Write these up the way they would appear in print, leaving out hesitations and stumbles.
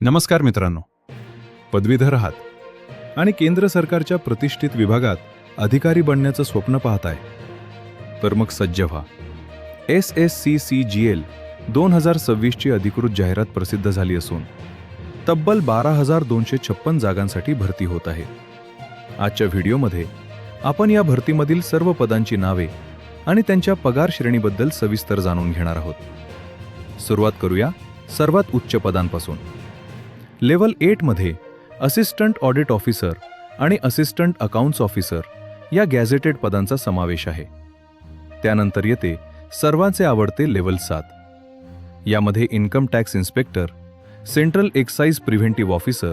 नमस्कार मित्रांनो, पदवीधर आहात आणि केंद्र सरकारच्या प्रतिष्ठित विभागात अधिकारी बनण्याचं स्वप्न पाहताय, तर मग सज्ज व्हा. SSCCGL 2026 ची अधिकृत जाहिरात प्रसिद्ध झाली असून तब्बल 12,256 जागांसाठी भरती होत आहे. आजच्या व्हिडिओमध्ये आपण या भरतीमधील सर्व पदांची नावे आणि त्यांच्या पगार श्रेणीबद्दल सविस्तर जाणून घेणार आहोत. सुरुवात करूया सर्वात उच्च पदांपासून. लेव्हल 8 मध्ये असिस्टंट ऑडिट ऑफिसर आणि असिस्टंट अकाउंट्स ऑफिसर या गॅझेटेड पदांचा समावेश आहे. त्यानंतर येते सर्वांचे आवडते लेव्हल 7. यामध्ये income tax inspector, central excise preventive officer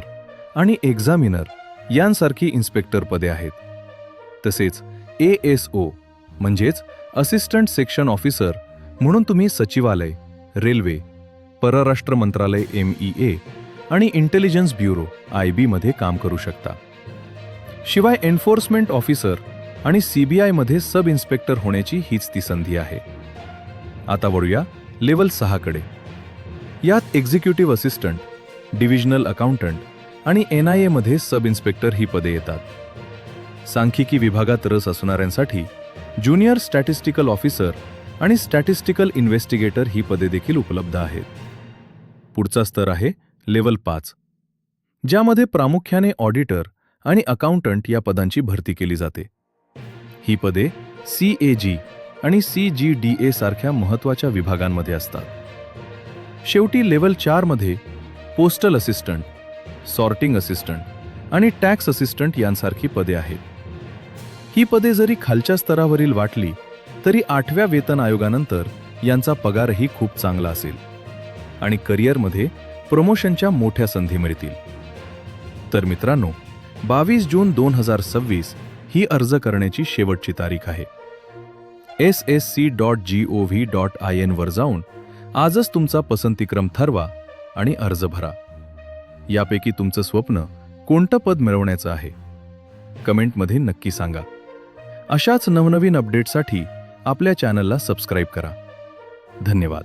आणि एक्झामिनर यांसारखी इन्स्पेक्टर पदे आहेत. तसेच ASO म्हणजेच असिस्टंट सेक्शन ऑफिसर म्हणून तुम्ही सचिवालय, रेल्वे, परराष्ट्र मंत्रालय MEA आणि इंटेलिजन्स ब्युरो IB मध्ये काम करू शकता. शिवाय एन्फोर्समेंट ऑफिसर आणि CBI मध्ये सब इन्स्पेक्टर होण्याची हीच ती संधी आहे. आता वळूया लेव्हल 6 कडे. यात एक्झिक्युटिव्ह असिस्टंट, डिव्हिजनल अकाउंटंट आणि NIA मध्ये सब इन्स्पेक्टर ही पदे येतात. सांख्यिकी विभागात रस असणाऱ्यांसाठी ज्युनियर स्टॅटिस्टिकल ऑफिसर आणि स्टॅटिस्टिकल इन्व्हेस्टिगेटर ही पदे देखील उपलब्ध आहेत. पुढचा स्तर आहे लेव्हल 5, ज्यामध्ये प्रामुख्याने ऑडिटर आणि अकाउंटंट या पदांची भरती केली जाते. ही पदे CAG आणि CGDA सारख्या महत्त्वाच्या विभागांमध्ये असतात. शेवटी लेव्हल 4 मध्ये पोस्टल असिस्टंट, सॉर्टिंग असिस्टंट आणि टॅक्स असिस्टंट यांसारखी पदे आहेत. ही पदे जरी खालच्या स्तरावरील वाटली तरी 8व्या वेतन आयोगानंतर यांचा पगारही खूप चांगला असेल आणि करिअरमध्ये प्रमोशनच्या मोठ्या संधी मिळतील. तर मित्रांनो, 22 जून 2026 ही अर्ज करण्याची शेवटची तारीख आहे. ssc.gov.in वर जाऊन आजच तुमचा पसंतीक्रम ठरवा आणि अर्ज भरा. यापैकी तुमचं स्वप्न कोणतं पद मिळवण्याचं आहे? कमेंटमध्ये नक्की सांगा. अशाच नवनवीन अपडेटसाठी आपल्या चॅनलला सबस्क्राईब करा. धन्यवाद.